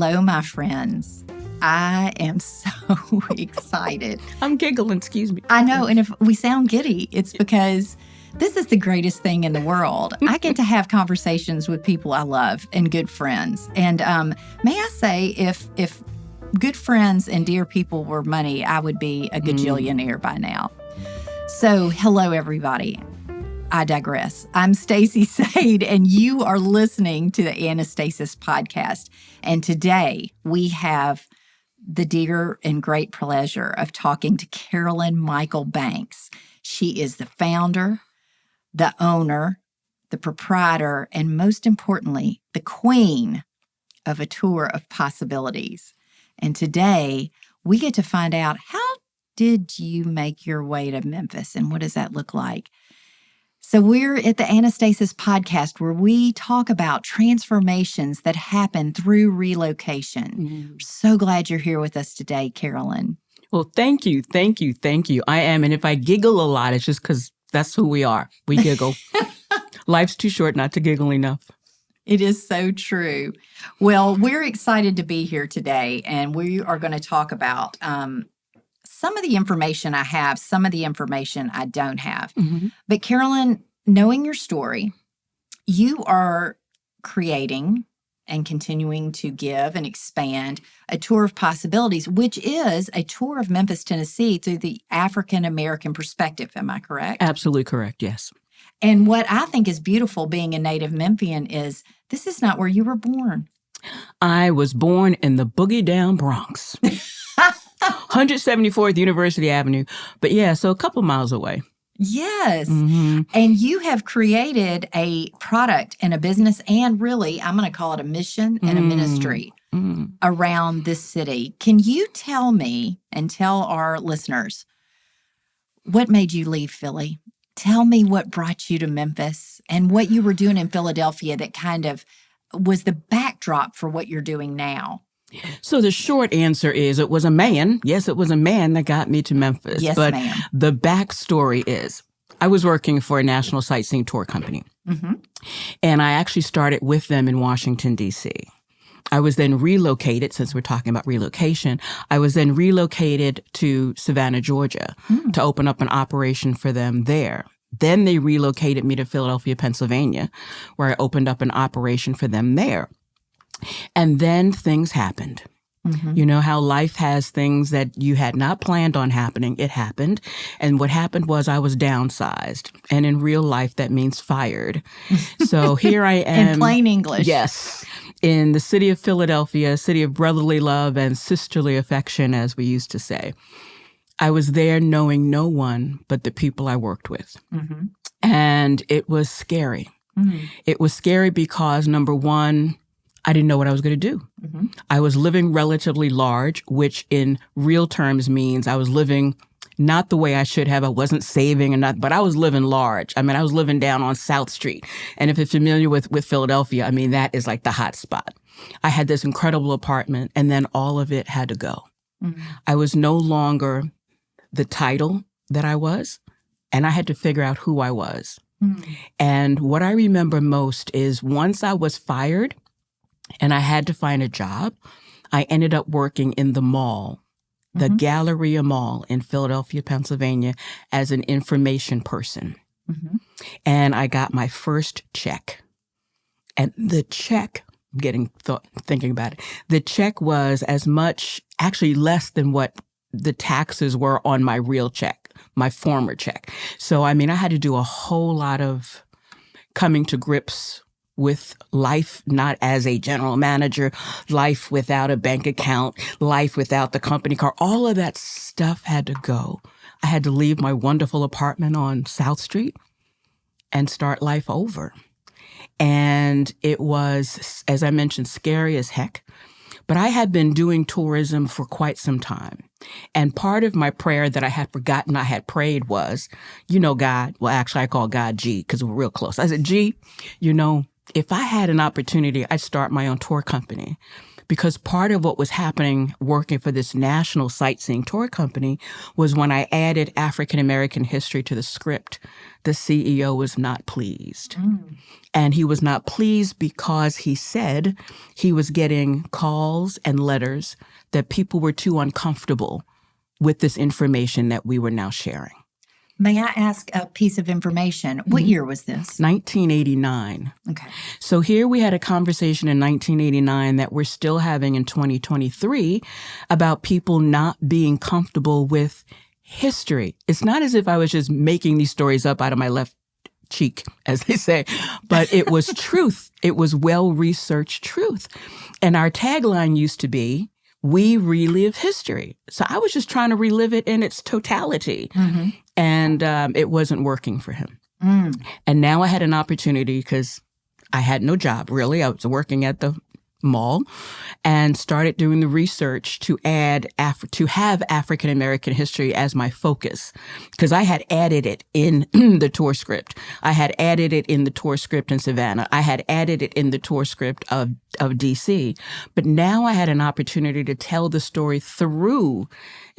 Hello, my friends. I am so excited. I'm giggling, excuse me. I know, and if we sound giddy, it's because this is the greatest thing in the world. I get to have conversations with people I love and good friends. And may I say, if good friends and dear people were money, I would be a gajillionaire by now. So, hello, everybody. I digress. I'm Stacey Sade, and you are listening to the Annestasis podcast. And today we have the dear and great pleasure of talking to Carolyn Michael Banks. She is the founder, the owner, the proprietor, and most importantly, the queen of a tour of possibilities. And today we get to find out, how did you make your way to Memphis and what does that look like? So we're at the Annestasis podcast where we talk about transformations that happen through relocation. So glad you're here with us today, Carolyn. Well, thank you. I am. And if I giggle a lot, it's just because that's who we are. We giggle. Life's too short not to giggle enough. It is so true. Well, we're excited to be here today, and we are going to talk about some of the information I have, some of the information I don't have. But Carolyn, knowing your story, you are creating and continuing to give and expand a tour of possibilities, which is a tour of Memphis, Tennessee through the African American perspective. Am I correct? Absolutely correct, yes. And what I think is beautiful being a native Memphian is this is not where you were born. I was born in the Boogie Bronx. 174th University Avenue. But yeah, so a couple miles away. Yes. And you have created a product and a business and really, I'm going to call it a mission and a ministry around this city. Can you tell me and tell our listeners what made you leave Philly? Tell me what brought you to Memphis and what you were doing in Philadelphia that kind of was the backdrop for what you're doing now. So the short answer is it was a man. Yes, it was a man that got me to Memphis. Yes, but ma'am. The backstory is I was working for a national sightseeing tour company. And I actually started with them in Washington, D.C. I was then relocated, since we're talking about relocation, I was then relocated to Savannah, Georgia to open up an operation for them there. Then they relocated me to Philadelphia, Pennsylvania, where I opened up an operation for them there. And then things happened. You know how life has things that you had not planned on happening. It happened. And what happened was I was downsized. And in real life, that means fired. So here I am. In plain English. Yes. In the city of Philadelphia, city of brotherly love and sisterly affection, as we used to say. I was there knowing no one but the people I worked with. And it was scary. It was scary because, number one, I didn't know what I was going to do. I was living relatively large, which in real terms means I was living not the way I should have. I wasn't saving or not, but I was living large. I mean, I was living down on South Street. And if you're familiar with Philadelphia, I mean, that is like the hot spot. I had this incredible apartment, and then all of it had to go. I was no longer the title that I was, and I had to figure out who I was. And what I remember most is once I was fired, and I had to find a job, I ended up working in the mall, the Galleria Mall in Philadelphia, Pennsylvania, as an information person. And I got my first check. And the check, I'm thinking about it, the check was as much, actually less than what the taxes were on my real check, my former check. So, I mean, I had to do a whole lot of coming to grips with life, not as a general manager, life without a bank account, life without the company car. All of that stuff had to go. I had to leave my wonderful apartment on South Street and start life over. And it was, as I mentioned, scary as heck. But I had been doing tourism for quite some time. And part of my prayer that I had forgotten I had prayed was, you know, God, well, actually I call God G because we're real close. I said, G, you know, if I had an opportunity, I'd start my own tour company because part of what was happening working for this national sightseeing tour company was when I added African American history to the script, the CEO was not pleased. And he was not pleased because he said he was getting calls and letters that people were too uncomfortable with this information that we were now sharing. May I ask a piece of information? What year was this? 1989. Okay. So here we had a conversation in 1989 that we're still having in 2023 about people not being comfortable with history. It's not as if I was just making these stories up out of my left cheek, as they say, but it was truth. It was well-researched truth. And our tagline used to be, we relive history. So I was just trying to relive it in its totality. And it wasn't working for him. And now I had an opportunity because I had no job, really. I was working at the mall and started doing the research to have African American history as my focus, because I had added it in the tour script. I had added it in the tour script in Savannah. I had added it in the tour script of DC. But now I had an opportunity to tell the story through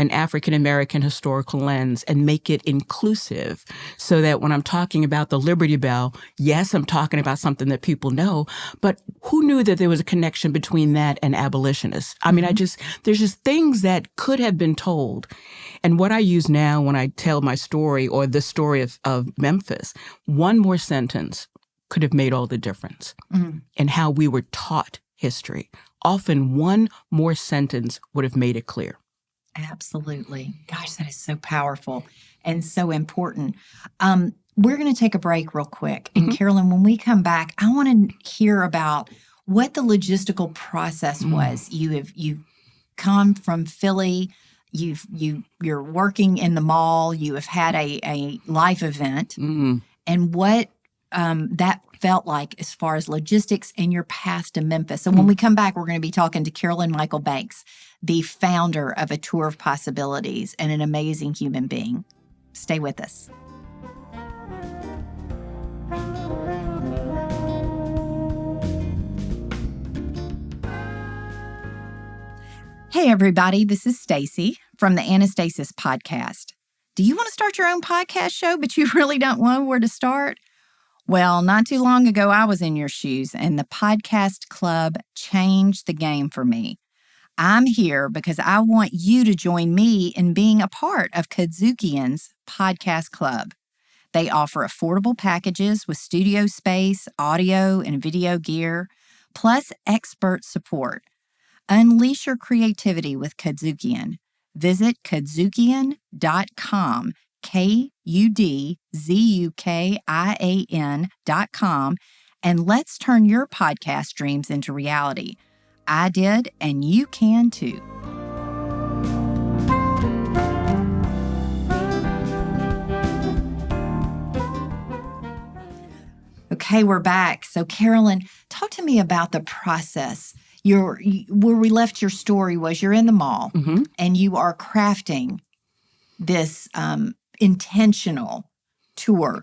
an African American historical lens and make it inclusive, so that when I'm talking about the Liberty Bell, yes, I'm talking about something that people know, but who knew that there was a connection between that and abolitionists? I mean, there's just things that could have been told. And what I use now when I tell my story or the story of Memphis, one more sentence could have made all the difference in how we were taught history. Often one more sentence would have made it clear. Absolutely. Gosh, that is so powerful and so important. We're going to take a break real quick. And Carolyn, when we come back, I want to hear about what the logistical process was. You've come from Philly. You're working in the mall. You have had a life event, and what that felt like as far as logistics and your path to Memphis. So when we come back, we're going to be talking to Carolyn Michael Banks, the founder of A Tour of Possibilities and an amazing human being. Stay with us. Hey, everybody, this is Stacey from the Annestasis podcast. Do you want to start your own podcast show, but you really don't know where to start? Well, not too long ago, I was in your shoes, and the podcast club changed the game for me. I'm here because I want you to join me in being a part of Kadzukian's podcast club. They offer affordable packages with studio space, audio, and video gear, plus expert support. Unleash your creativity with Kadzukian. Visit kadzukian.com, KUDZUKIAN.com, and let's turn your podcast dreams into reality. I did, and you can too. Okay, we're back. So, Carolyn, talk to me about the process. Where we left your story was you're in the mall and you are crafting this intentional tour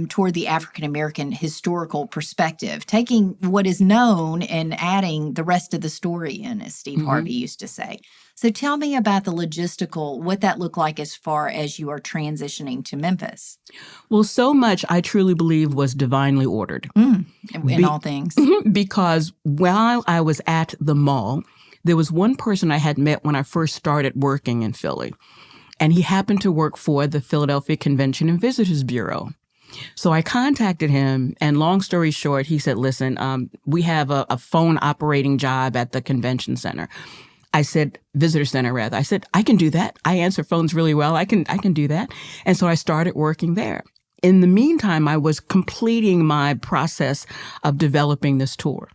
toward the African American historical perspective, taking what is known and adding the rest of the story in, as Steve Harvey used to say. So tell me about the logistical, what that looked like as far as you are transitioning to Memphis. Well, so much I truly believe was divinely ordered. In all things. Because while I was at the mall, there was one person I had met when I first started working in Philly. And he happened to work for the Philadelphia Convention and Visitors Bureau. So I contacted him, and long story short, he said, listen, we have a phone operating job at the convention center. I said, visitor center rather. I said, I can do that. I answer phones really well. I can do that. And so I started working there. In the meantime, I was completing my process of developing this tour.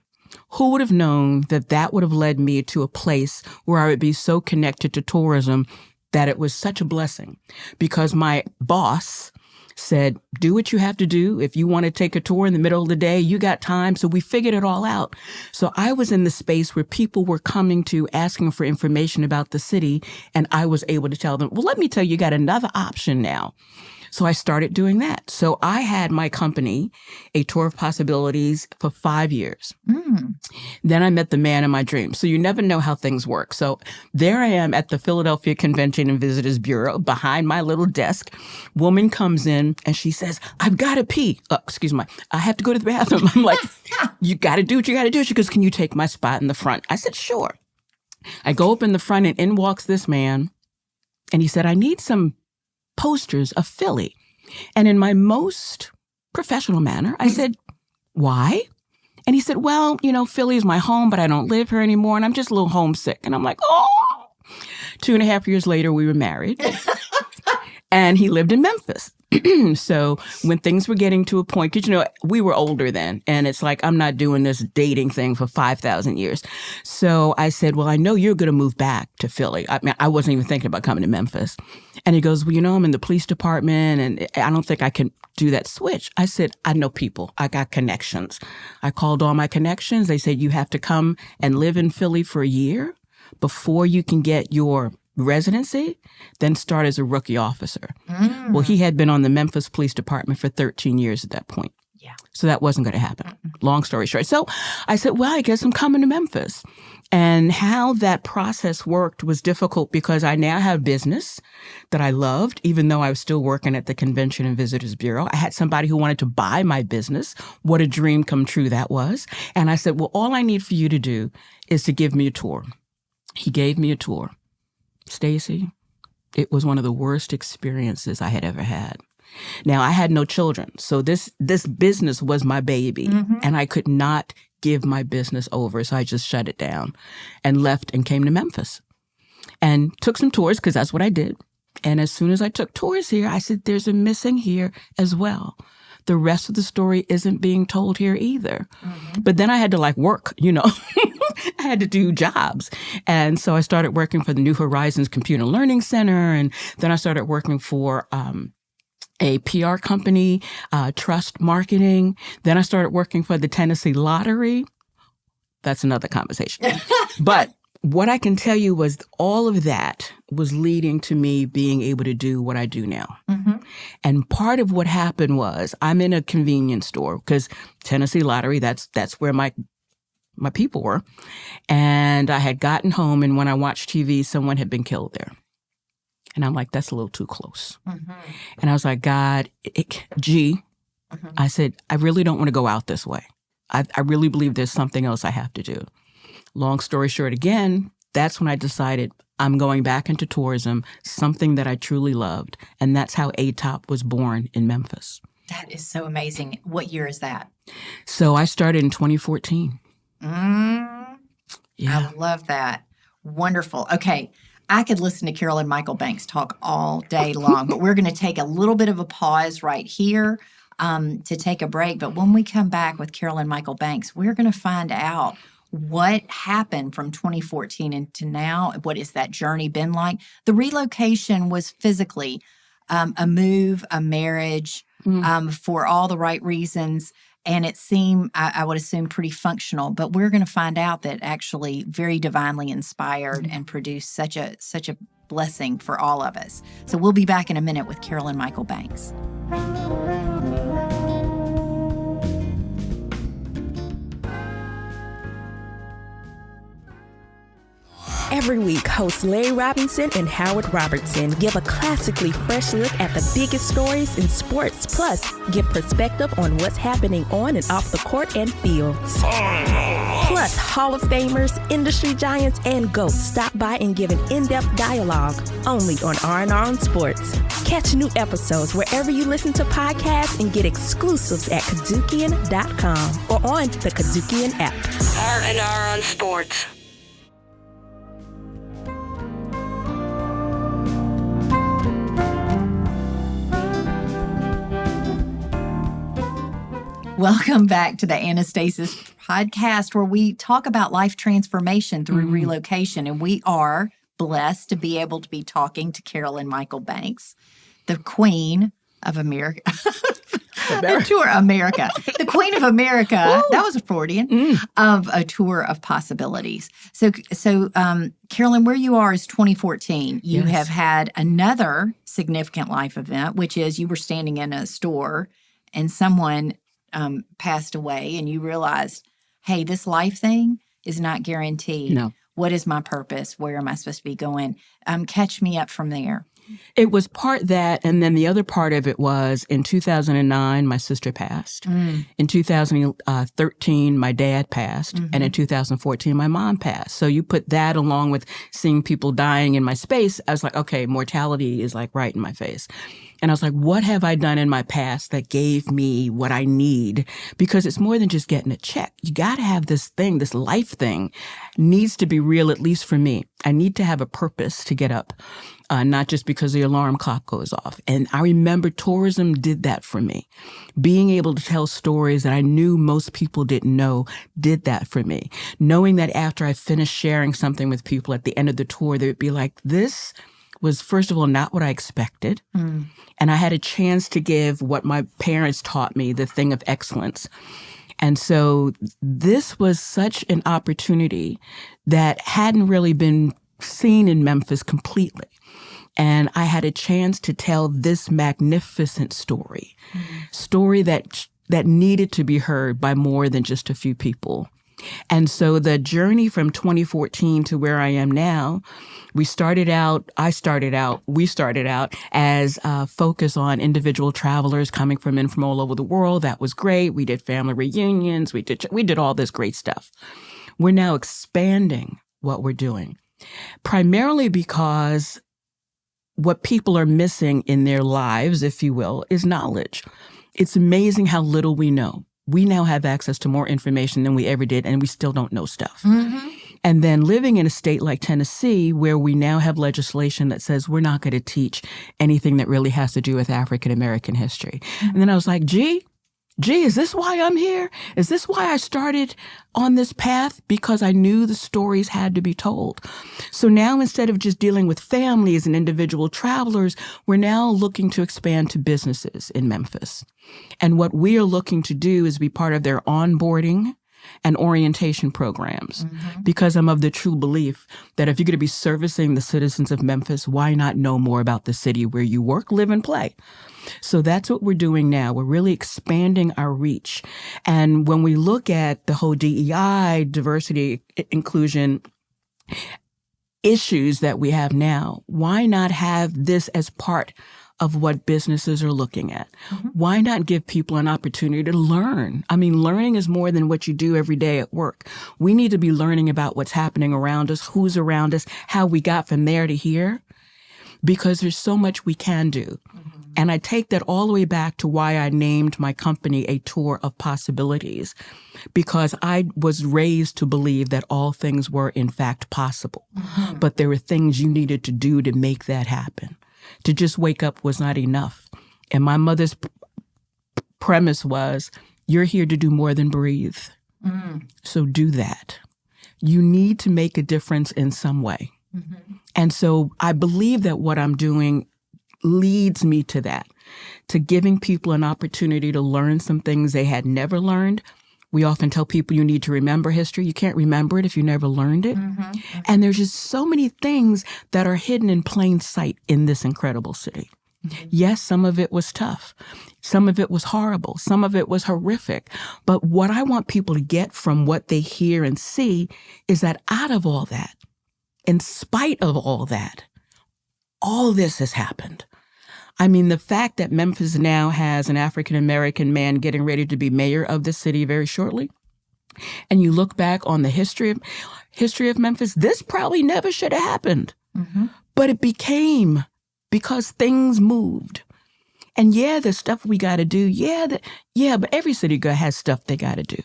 Who would have known that that would have led me to a place where I would be so connected to tourism that it was such a blessing? Because my boss said, do what you have to do. If you want to take a tour in the middle of the day, you got time. So we figured it all out. So I was in the space where people were coming to asking for information about the city. And I was able to tell them, well, let me tell you, you got another option now. So I started doing that. So I had my company, A Tour of Possibilities, for 5 years. Then I met the man in my dreams. So you never know how things work. So there I am at the Philadelphia Convention and Visitors Bureau behind my little desk. Woman comes in and she says, I've got to pee. Excuse me. I have to go to the bathroom. I'm like, you got to do what you got to do. She goes, can you take my spot in the front? I said, sure. I go up in the front and in walks this man. And he said, I need some posters of Philly. And in my most professional manner, I said, why? And he said, well, Philly is my home, but I don't live here anymore. And I'm just a little homesick. And I'm like, oh. 2.5 years later, we were married. And he lived in Memphis. So when things were getting to a point, because, we were older then. And it's like, I'm not doing this dating thing for 5,000 years. So I said, well, I know you're going to move back to Philly. I mean, I wasn't even thinking about coming to Memphis. And he goes, well, I'm in the police department and I don't think I can do that switch. I said, I know people. I got connections. I called all my connections. They said, you have to come and live in Philly for a year before you can get your residency, then start as a rookie officer. Well, he had been on the Memphis Police Department for 13 years at that point. Yeah. So that wasn't going to happen. Long story short. So I said, well, I guess I'm coming to Memphis. And how that process worked was difficult because I now have business that I loved, even though I was still working at the Convention and Visitors Bureau. I had somebody who wanted to buy my business. What a dream come true that was. And I said, well, all I need for you to do is to give me a tour. He gave me a tour. Stacey, it was one of the worst experiences I had ever had. Now, I had no children, so this business was my baby, and I could not give my business over, so I just shut it down and left and came to Memphis and took some tours because that's what I did. And as soon as I took tours here, I said, there's a missing here as well. The rest of the story isn't being told here either. But then I had to work, I had to do jobs. And so I started working for the New Horizons Computer Learning Center. And then I started working for a PR company, Trust Marketing. Then I started working for the Tennessee Lottery. That's another conversation. But what I can tell you was all of that was leading to me being able to do what I do now. And part of what happened was I'm in a convenience store because Tennessee Lottery, that's where my people were. And I had gotten home, and when I watched TV, someone had been killed there. And I'm like, that's a little too close. And I was like, God, I said, I really don't want to go out this way. I really believe there's something else I have to do. Long story short, again, that's when I decided I'm going back into tourism, something that I truly loved. And that's how ATOP was born in Memphis. That is so amazing. What year is that? So I started in 2014. Yeah. I love that. Wonderful. Okay. I could listen to Carolyn Michael Banks talk all day long, but we're going to take a little bit of a pause right here to take a break. But when we come back with Carolyn Michael Banks, we're going to find out what happened from 2014 into now. What has that journey been like? The relocation was physically a move, a marriage for all the right reasons. And it seemed, I would assume, pretty functional. But we're going to find out that actually very divinely inspired and produced such a blessing for all of us. So we'll be back in a minute with Carolyn Michael Banks. Every week, hosts Larry Robinson and Howard Robertson give a classically fresh look at the biggest stories in sports, plus give perspective on what's happening on and off the court and fields. Plus, Hall of Famers, industry giants, and GOATs stop by and give an in-depth dialogue only on R&R on Sports. Catch new episodes wherever you listen to podcasts and get exclusives at Kadukian.com or on the Kadukian app. R&R on Sports. Welcome back to the Annestasis podcast, where we talk about life transformation through relocation. And we are blessed to be able to be talking to Carolyn Michael Banks, the Queen of America. A tour of America. The Queen of America. Ooh. That was a Freudian. Of a tour of possibilities. So, Carolyn, where you are is 2014. You have had another significant life event, which is you were standing in a store and someone passed away, and you realized, hey, this life thing is not guaranteed. No. What is my purpose? Where am I supposed to be going? Catch me up from there. It was part that, and then the other part of it was in 2009, my sister passed. In 2013, my dad passed. And in 2014, my mom passed. So you put that along with seeing people dying in my space, I was like, okay, mortality is like right in my face. And I was like, what have I done in my past that gave me what I need? Because it's more than just getting a check. You got to have this thing, this life thing needs to be real, at least for me. I need to have a purpose to get up, not just because the alarm clock goes off. And I remember tourism did that for me. Being able to tell stories that I knew most people didn't know did that for me. Knowing that after I finished sharing something with people at the end of the tour, they would be like, this was, first of all, not what I expected. And I had a chance to give what my parents taught me, the thing of excellence. And so this was such an opportunity that hadn't really been seen in Memphis completely. And I had a chance to tell this magnificent story, story that needed to be heard by more than just a few people. And so the journey from 2014 to where I am now, we started out as focus on individual travelers coming in from all over the world. That was great. We did family reunions. We did all this great stuff. We're now expanding what we're doing, primarily because what people are missing in their lives, if you will, is knowledge. It's amazing how little we know. We now have access to more information than we ever did, and we still don't know stuff. And then living in a state like Tennessee, where we now have legislation that says we're not going to teach anything that really has to do with African American history. And then I was like, gee, is this why I'm here? Is this why I started on this path? Because I knew the stories had to be told. So now instead of just dealing with families and individual travelers, we're now looking to expand to businesses in Memphis. And what we are looking to do is be part of their onboarding and orientation programs, because I'm of the true belief that if you're going to be servicing the citizens of Memphis, why not know more about the city where you work, live, and play? So that's what we're doing now. We're really expanding our reach. And when we look at the whole DEI, diversity, inclusion issues that we have now, why not have this as part of what businesses are looking at? Why not give people an opportunity to learn? I mean, learning is more than what you do every day at work. We need to be learning about what's happening around us, who's around us, how we got from there to here, because there's so much we can do. And I take that all the way back to why I named my company A Tour of Possibilities, because I was raised to believe that all things were in fact possible, but there were things you needed to do to make that happen. To just wake up was not enough. And my mother's premise was, you're here to do more than breathe. So do that. You need to make a difference in some way. And so I believe that what I'm doing leads me to that, to giving people an opportunity to learn some things they had never learned. We often tell people you need to remember history. You can't remember it if you never learned it. And there's just so many things that are hidden in plain sight in this incredible city. Yes, some of it was tough. Some of it was horrible. Some of it was horrific. But what I want people to get from what they hear and see is that out of all that, in spite of all that, all this has happened. I mean, the fact that Memphis now has an African-American man getting ready to be mayor of the city very shortly, and you look back on the history of Memphis, this probably never should have happened. But it became, because things moved. And yeah, there's stuff we got to do. But every city has stuff they got to do.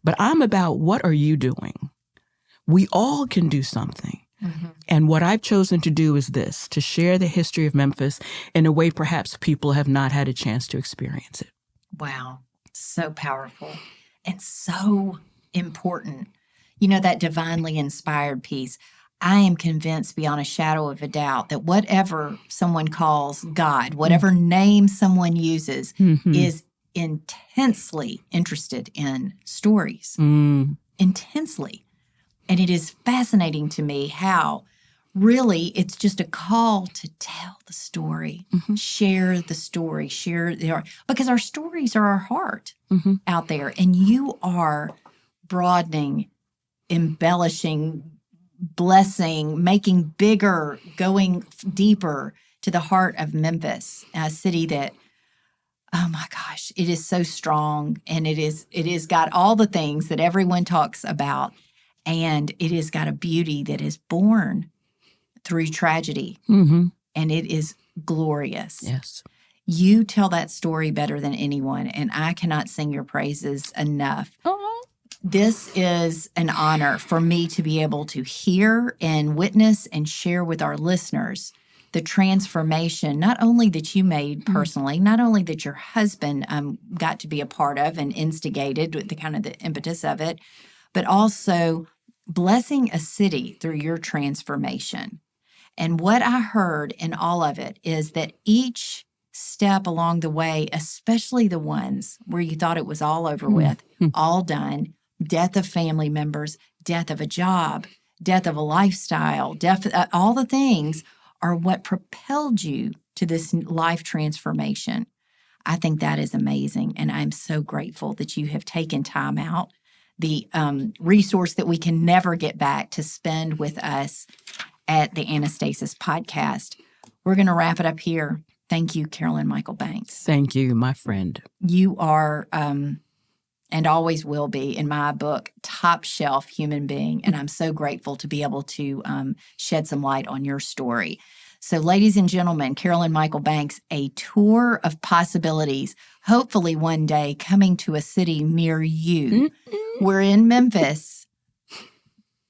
But I'm about, what are you doing? We all can do something. And what I've chosen to do is this, to share the history of Memphis in a way perhaps people have not had a chance to experience it. Wow. So powerful and so important. You know, that divinely inspired piece. I am convinced beyond a shadow of a doubt that whatever someone calls God, whatever name someone uses, is intensely interested in stories. Intensely. And it is fascinating to me how really it's just a call to tell the story, share the story, because our stories are our heart out there. And you are broadening, embellishing, blessing, making bigger, going deeper to the heart of Memphis, a city that, oh my gosh, it is so strong, and it is got all the things that everyone talks about, and it has got a beauty that is born through tragedy, and it is glorious. Yes. You tell that story better than anyone, and I cannot sing your praises enough. This is an honor for me to be able to hear and witness and share with our listeners the transformation, not only that you made personally, not only that your husband got to be a part of and instigated with the kind of the impetus of it, but also blessing a city through your transformation. And what I heard in all of it is that each step along the way, especially the ones where you thought it was all over with, all done, death of family members, death of a job, death of a lifestyle, death, all the things are what propelled you to this life transformation. I think that is amazing, and I'm so grateful that you have taken time out, the resource that we can never get back, to spend with us at the Annestasis podcast. We're going to wrap it up here. Thank you, Carolyn Michael Banks. Thank you, my friend. You are, and always will be, in my book, top shelf human being. And I'm so grateful to be able to shed some light on your story. So, ladies and gentlemen, Carolyn Michael Banks, a tour of possibilities, hopefully one day coming to a city near you. We're in Memphis,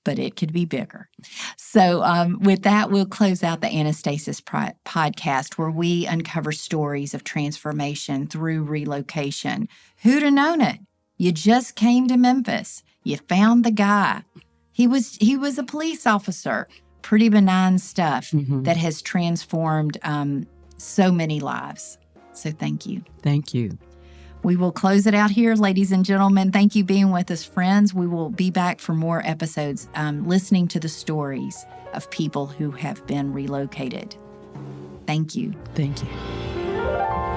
but it could be bigger. So with that, we'll close out the Annestasis podcast, where we uncover stories of transformation through relocation. Who'd have known it? You just came to Memphis. You found the guy. He was a police officer. Pretty benign stuff that has transformed so many lives. So thank you. Thank you. We will close it out here, ladies and gentlemen. Thank you for being with us, friends. We will be back for more episodes, listening to the stories of people who have been relocated. Thank you. Thank you.